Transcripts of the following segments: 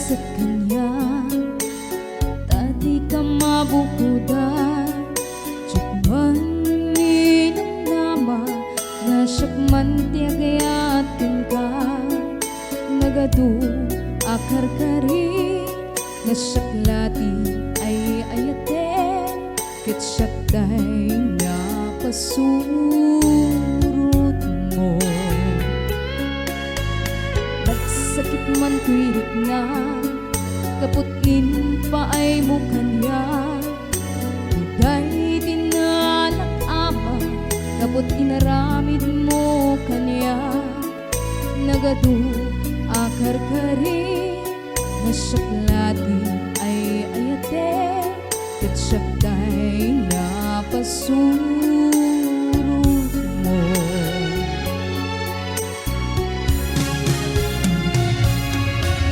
sa kanya, tadi ka mabukudan. Cukman minang nama, nasyakman tiagayatin ka. Nagadu akar kari, nasyaklati ay ayate. Kitsyaktay na pasurot mo. Nagsakit man kuirik na, kaputin pa ay mo kanya. Higay dinalak ama, kaput inaramid mo kanya. Nagadu akar kari, nasyaklati ay ayate. Kitsyaktay na pasurot mo.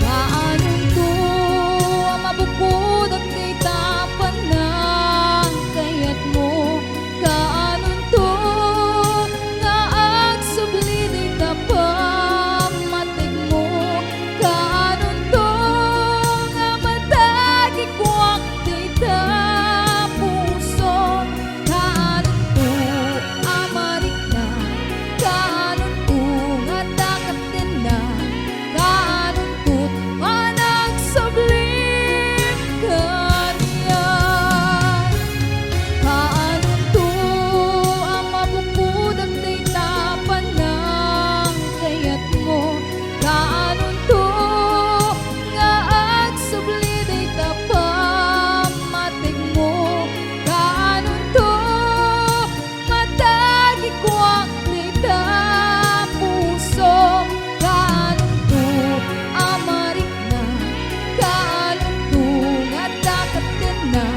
Kaanong to mabukod at kay tapan ng kayat mo. Kaanong to nga agsubli di kapamatig mo. Kaanong to nga matagikuak di tapuso. Kaanong to amarik na, kaanong to nga dakat din na. Kaanong to managsabling kanya. Kaanong to ang mabukod at di tapan ng kayat mo. Kaanong to nga agsubli di kapamatig mo. Kaanong to matagikuak di tapuso. Kaanong to amarik na, kaanong to nga dakat din na.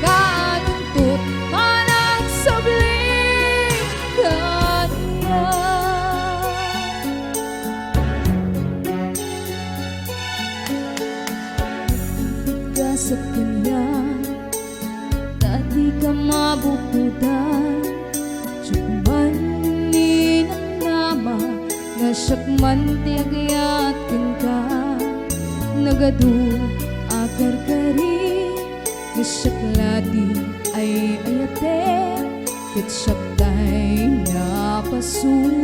Kaanong to managsabling kanya. Ka sa kanya, tadi ka mabukudan. Cukman minang nama, nasyakman tiagayatin ka. Nagadu akar kari, nasyaklati ay ayate. Kitsyaktay na pasurot